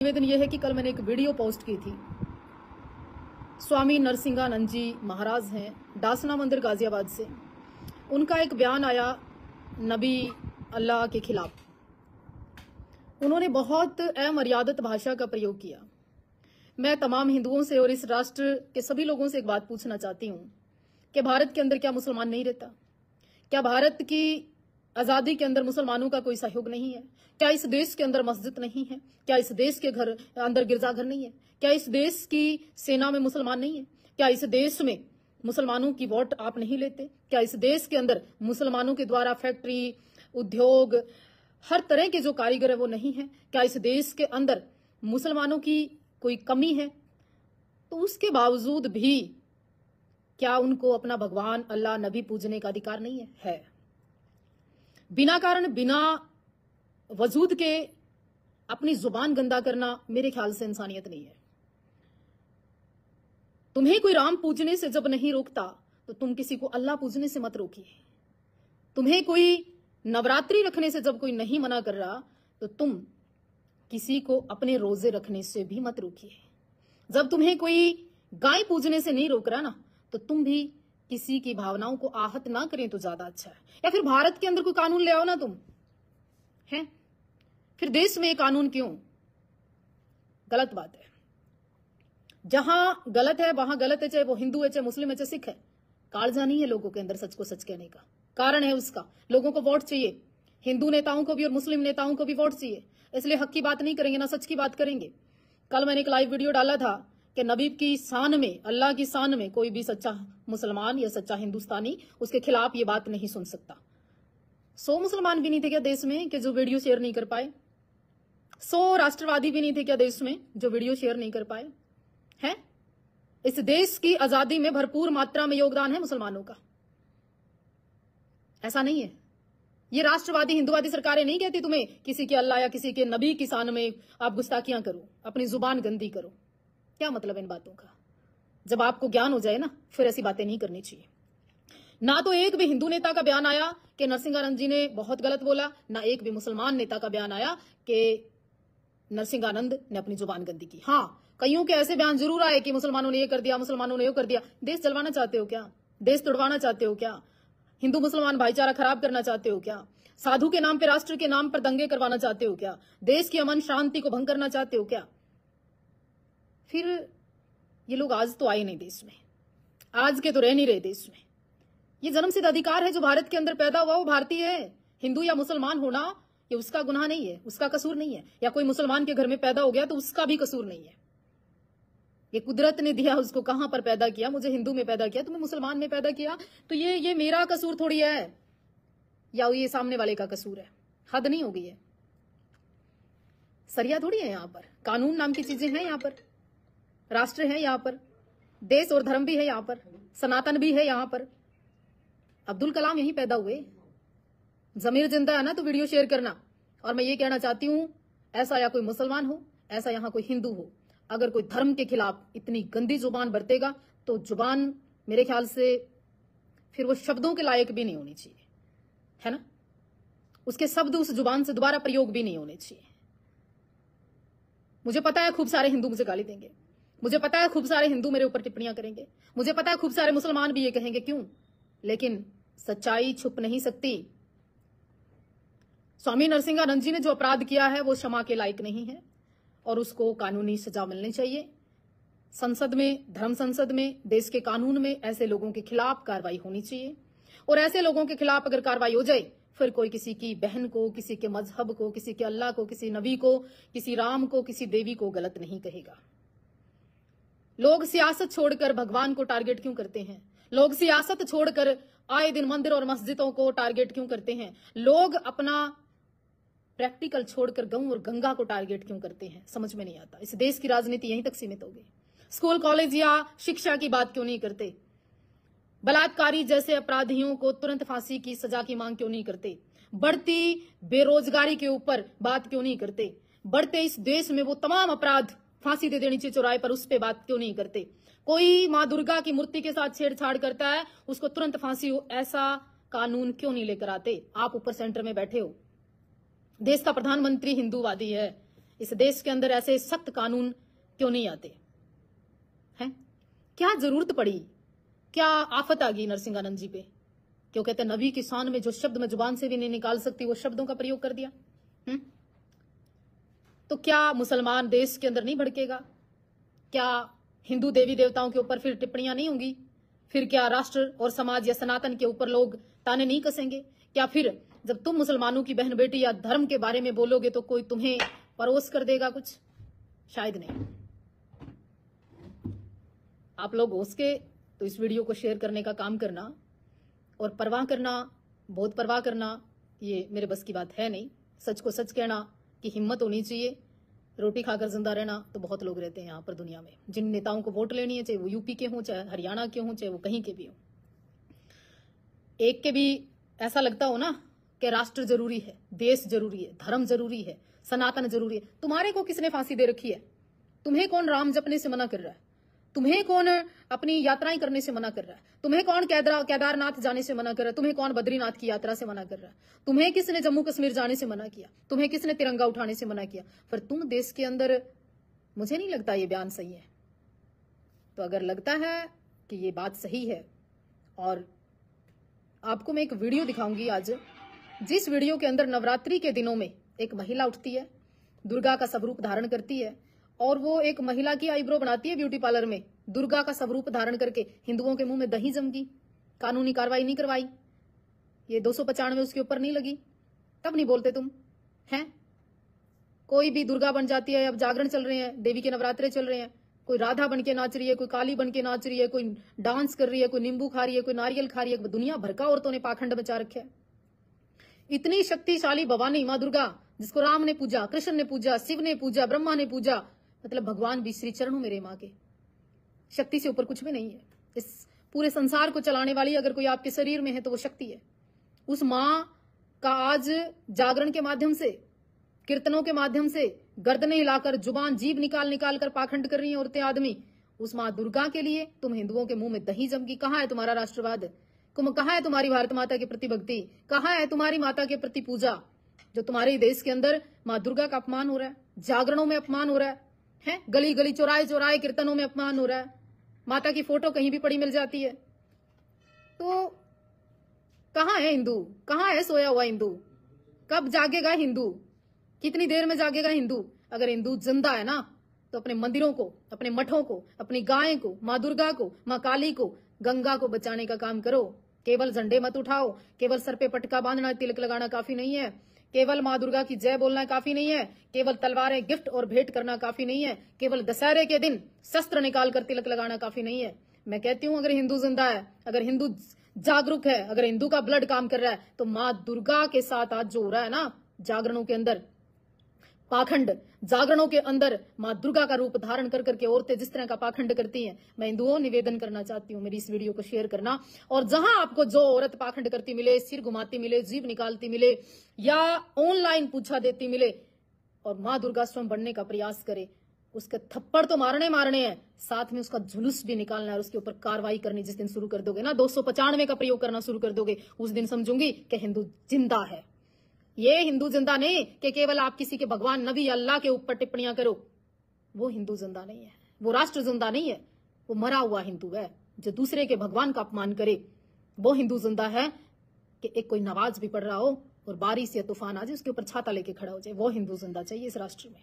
निवेदन यह है कि कल मैंने एक वीडियो पोस्ट की थी। स्वामी नरसिंहानंद जी महाराज हैं, डासना मंदिर गाजियाबाद से। उनका एक बयान आया नबी अल्लाह के खिलाफ। उन्होंने बहुत अमर्यादित भाषा का प्रयोग किया। मैं तमाम हिंदुओं से और इस राष्ट्र के सभी लोगों से एक बात पूछना चाहती हूं कि भारत के अंदर क्या मुसलमान नहीं रहता? क्या भारत की आजादी के अंदर मुसलमानों का कोई सहयोग नहीं है? क्या इस देश के अंदर मस्जिद नहीं है? क्या इस देश के घर अंदर गिरजाघर नहीं है? क्या इस देश की सेना में मुसलमान नहीं है? क्या इस देश में मुसलमानों की वोट आप नहीं लेते? क्या इस देश के अंदर मुसलमानों के द्वारा फैक्ट्री, उद्योग, हर तरह के जो कारीगर है वो नहीं है? क्या इस देश के अंदर मुसलमानों की कोई कमी है? तो उसके बावजूद भी क्या उनको अपना भगवान, अल्लाह, नबी पूजने का अधिकार नहीं है? है। बिना कारण, बिना वजूद के अपनी जुबान गंदा करना मेरे ख्याल से इंसानियत नहीं है। तुम्हें कोई राम पूजने से जब नहीं रोकता तो तुम किसी को अल्लाह पूजने से मत रोकिए। तुम्हें कोई नवरात्रि रखने से जब कोई नहीं मना कर रहा तो तुम किसी को अपने रोजे रखने से भी मत रोकिए। जब तुम्हें कोई गाय पूजने से नहीं रोक रहा ना तो तुम भी किसी की भावनाओं को आहत ना करें तो ज्यादा अच्छा है। या फिर भारत के अंदर कोई कानून ले आओ ना तुम, हैं? फिर देश में ये कानून क्यों? गलत बात है। जहां गलत है वहां गलत है, चाहे वो हिंदू है, चाहे मुस्लिम है, चाहे सिख है। कालजा नहीं है लोगों के अंदर सच को सच कहने का। कारण है उसका, लोगों को वोट चाहिए। हिंदू नेताओं को भी और मुस्लिम नेताओं को भी वोट चाहिए। इसलिए हक की बात नहीं करेंगे, ना सच की बात करेंगे। कल मैंने एक लाइव वीडियो डाला था कि नबी की शान में, अल्लाह की शान में कोई भी सच्चा मुसलमान या सच्चा हिंदुस्तानी उसके खिलाफ ये बात नहीं सुन सकता। 100 मुसलमान भी नहीं थे क्या देश में कि जो वीडियो शेयर नहीं कर पाए? 100 राष्ट्रवादी भी नहीं थे क्या देश में जो वीडियो शेयर नहीं कर पाए? हैं? इस देश की आजादी में भरपूर मात्रा में योगदान है मुसलमानों का। ऐसा नहीं है। ये राष्ट्रवादी हिंदुवादी सरकारें नहीं कहती तुम्हें किसी के अल्लाह या किसी के नबी की शान में आप गुस्ताखियां करो, अपनी जुबान गंदी करो। क्या मतलब इन बातों का? जब आपको ज्ञान हो जाए ना फिर ऐसी बातें नहीं करनी चाहिए। ना तो एक भी हिंदू नेता का बयान आया कि नरसिंहानंद जी ने बहुत गलत बोला, ना एक भी मुसलमान नेता का बयान आया कि नरसिंहानंद ने अपनी जुबान गंदी की। हाँ, कईयों के ऐसे बयान जरूर आए कि मुसलमानों ने ये कर दिया, मुसलमानों ने ये कर दिया। देश जलवाना चाहते हो क्या? देश तोड़वाना चाहते हो क्या? हिंदू मुसलमान भाईचारा खराब करना चाहते हो क्या? साधु के नाम पे, राष्ट्र के नाम पर दंगे करवाना चाहते हो क्या? देश की अमन शांति को भंग करना चाहते हो क्या? फिर ये लोग आज तो आए नहीं देश में, आज के तो रह नहीं रहे देश में। ये जन्मसिद्ध अधिकार है जो भारत के अंदर पैदा हुआ, वो भारतीय है। हिंदू या मुसलमान होना ये उसका गुनाह नहीं है, उसका कसूर नहीं है। या कोई मुसलमान के घर में पैदा हो गया तो उसका भी कसूर नहीं है। ये कुदरत ने दिया, उसको कहां पर पैदा किया। मुझे हिंदू में पैदा किया, तुम्हें मुसलमान में पैदा किया, तो ये मेरा कसूर थोड़ी है या ये सामने वाले का कसूर है। हद नहीं हो गई है। सरिया थोड़ी है यहां पर, कानून नाम की चीजें हैं यहां पर, राष्ट्र है यहां पर, देश और धर्म भी है यहां पर, सनातन भी है यहां पर। अब्दुल कलाम यहीं पैदा हुए। जमीर जिंदा है ना तो वीडियो शेयर करना। और मैं ये कहना चाहती हूं, ऐसा या कोई मुसलमान हो, ऐसा यहां कोई हिंदू हो, अगर कोई धर्म के खिलाफ इतनी गंदी जुबान बरतेगा तो जुबान मेरे ख्याल से फिर वो शब्दों के लायक भी नहीं होनी चाहिए, है ना? उसके शब्द उस जुबान से दोबारा प्रयोग भी नहीं होने चाहिए। मुझे पता है खूब सारे हिंदू मुझे गाली देंगे, मुझे पता है खूब सारे हिंदू मेरे ऊपर टिप्पणियां करेंगे, मुझे पता है खूब सारे मुसलमान भी ये कहेंगे, क्यों? लेकिन सच्चाई छुप नहीं सकती। स्वामी नरसिंहानंद जी ने जो अपराध किया है वो क्षमा के लायक नहीं है और उसको कानूनी सजा मिलनी चाहिए। संसद में, धर्म संसद में, देश के कानून में ऐसे लोगों के खिलाफ कार्रवाई होनी चाहिए। और ऐसे लोगों के खिलाफ अगर कार्रवाई हो जाए फिर कोई किसी की बहन को, किसी के मजहब को, किसी के अल्लाह को, किसी नबी को, किसी राम को, किसी देवी को गलत नहीं कहेगा। लोग सियासत छोड़कर भगवान को टारगेट क्यों करते हैं? लोग सियासत छोड़कर आए दिन मंदिर और मस्जिदों को टारगेट क्यों करते हैं? लोग अपना प्रैक्टिकल छोड़कर गऊ और गंगा को टारगेट क्यों करते हैं? समझ में नहीं आता। इस देश की राजनीति यहीं तक सीमित हो गई। स्कूल, कॉलेज या शिक्षा की बात क्यों नहीं करते? बलात्कारी जैसे अपराधियों को तुरंत फांसी की सजा की मांग क्यों नहीं करते? बढ़ती बेरोजगारी के ऊपर बात क्यों नहीं करते? बढ़ते इस देश में वो तमाम अपराध फांसी दे देनी चाहिए चौराहे पर, उस पर बात क्यों नहीं करते? कोई मां दुर्गा की मूर्ति के साथ छेड़छाड़ करता है, उसको तुरंत फांसी हो, ऐसा कानून क्यों नहीं लेकर आते? आप ऊपर सेंटर में बैठे हो, देश का प्रधानमंत्री हिंदूवादी है, इस देश के अंदर ऐसे सख्त कानून क्यों नहीं आते हैं? क्या जरूरत पड़ी, क्या आफत आ गई नरसिंहानंद जी पे? क्यों कहते हैं नबी की शान में जो शब्द मैं जुबान से भी नहीं निकाल सकती वो शब्दों का प्रयोग कर दिया। तो क्या मुसलमान देश के अंदर नहीं भड़केगा? क्या हिंदू देवी देवताओं के ऊपर फिर टिप्पणियां नहीं होंगी? फिर क्या राष्ट्र और समाज या सनातन के ऊपर लोग ताने नहीं कसेंगे? क्या फिर जब तुम मुसलमानों की बहन बेटी या धर्म के बारे में बोलोगे तो कोई तुम्हें परोस कर देगा कुछ? शायद नहीं। आप लोग होश के तो इस वीडियो को शेयर करने का काम करना, और परवाह करना, बहुत परवाह करना, ये मेरे बस की बात है नहीं। सच को सच कहना की हिम्मत होनी चाहिए। रोटी खाकर जिंदा रहना तो बहुत लोग रहते हैं यहाँ पर दुनिया में। जिन नेताओं को वोट लेनी है, चाहे वो यूपी के हों, चाहे हरियाणा के हों, चाहे वो कहीं के भी हों, एक के भी ऐसा लगता हो ना कि राष्ट्र जरूरी है, देश जरूरी है, धर्म जरूरी है, सनातन जरूरी है। तुम्हारे को किसने फांसी दे रखी है? तुम्हें कौन राम जपने से मना कर रहा है? तुम्हें कौन अपनी यात्राएं करने से मना कर रहा है? तुम्हें कौन केदारनाथ जाने से मना कर रहा है? तुम्हें कौन बद्रीनाथ की यात्रा से मना कर रहा है? तुम्हें किसने जम्मू कश्मीर जाने से मना किया? तुम्हें किसने तिरंगा उठाने से मना किया? पर तुम देश के अंदर, मुझे नहीं लगता ये बयान सही है। तो अगर लगता है कि ये बात सही है, और आपको मैं एक वीडियो दिखाऊंगी आज, जिस वीडियो के अंदर नवरात्रि के दिनों में एक महिला उठती है, दुर्गा का स्वरूप धारण करती है, और वो एक महिला की आईब्रो बनाती है ब्यूटी पार्लर में, दुर्गा का स्वरूप धारण करके हिंदुओं के मुंह में दही जम गई, कानूनी कार्रवाई नहीं करवाई, ये 295 उसके ऊपर नहीं लगी, तब नहीं बोलते तुम हैं? कोई भी दुर्गा बन जाती है। अब जागरण चल रहे हैं, देवी के नवरात्रे चल रहे हैं, कोई राधा बन के नाच रही है, कोई काली बन के नाच रही है, कोई डांस कर रही है, कोई नींबू खा रही है, कोई नारियल खा रही है। दुनिया भर का औरतों ने पाखंड मचा रखे है। इतनी शक्तिशाली भवानी माँ दुर्गा, जिसको राम ने पूजा, कृष्ण ने पूजा, शिव ने पूजा, ब्रह्मा ने पूजा, मतलब भगवान भी श्री चरणों मेरे माँ के। शक्ति से ऊपर कुछ भी नहीं है। इस पूरे संसार को चलाने वाली अगर कोई आपके शरीर में है तो वो शक्ति है। उस माँ का आज जागरण के माध्यम से, कीर्तनों के माध्यम से गर्दनें हिलाकर, जुबान, जीभ निकाल निकाल कर पाखंड कर रही हैं औरतें, आदमी। उस माँ दुर्गा के लिए तुम हिंदुओं के मुंह में दही जम गई। कहाँ है तुम्हारा राष्ट्रवाद? कहाँ है तुम्हारी भारत माता के प्रति भक्ति? कहाँ है तुम्हारी माता के प्रति पूजा? जो तुम्हारे देश के अंदर माँ दुर्गा का अपमान हो रहा है, जागरणों में अपमान हो रहा है, गली गली चौराहे चौराहे कीर्तनों में अपमान हो रहा है, माता की फोटो कहीं भी पड़ी मिल जाती है। तो कहाँ है हिंदू? कहाँ है सोया हुआ हिंदू? कब जागेगा हिंदू? कितनी देर में जागेगा हिंदू? अगर हिंदू जिंदा है ना तो अपने मंदिरों को, अपने मठों को, अपनी गाय को, माँ दुर्गा को, माँ काली को, गंगा को बचाने का काम करो। केवल झंडे मत उठाओ, केवल सर पे पटका बांधना, तिलक लगाना काफी नहीं है, केवल माँ दुर्गा की जय बोलना काफी नहीं है, केवल तलवारें, गिफ्ट और भेंट करना काफी नहीं है, केवल दशहरे के दिन शस्त्र निकाल कर तिलक लगाना काफी नहीं है। मैं कहती हूं अगर हिंदू जिंदा है, अगर हिंदू जागरूक है, अगर हिंदू का ब्लड काम कर रहा है, तो माँ दुर्गा के साथ आज जो हो रहा है ना जागरणों के अंदर, पाखंड जागरणों के अंदर माँ दुर्गा का रूप धारण कर करके औरतें जिस तरह का पाखंड करती हैं, मैं हिंदुओं निवेदन करना चाहती हूँ मेरी इस वीडियो को शेयर करना। और जहां आपको जो औरत पाखंड करती मिले, सिर घुमाती मिले, जीभ निकालती मिले, या ऑनलाइन पूछा देती मिले और माँ दुर्गा स्वयं बनने का प्रयास करे, उसके थप्पड़ तो मारने हैं, साथ में उसका जुलूस भी निकालना है और उसके ऊपर कार्रवाई करनी जिस दिन शुरू कर दोगे ना, 295 का प्रयोग करना शुरू कर दोगे, उस दिन समझूंगी कि हिंदू जिंदा है। ये हिंदू जिंदा नहीं कि केवल आप किसी के भगवान, नबी, अल्लाह के ऊपर टिप्पणियां करो। वो हिंदू जिंदा नहीं है, वो राष्ट्र जिंदा नहीं है, वो मरा हुआ हिंदू है जो दूसरे के भगवान का अपमान करे। वो हिंदू जिंदा है कि एक कोई नमाज भी पढ़ रहा हो और बारिश या तूफान आ जाए उसके ऊपर छाता लेके खड़ा हो जाए, वो हिंदू जिंदा चाहिए इस राष्ट्र में।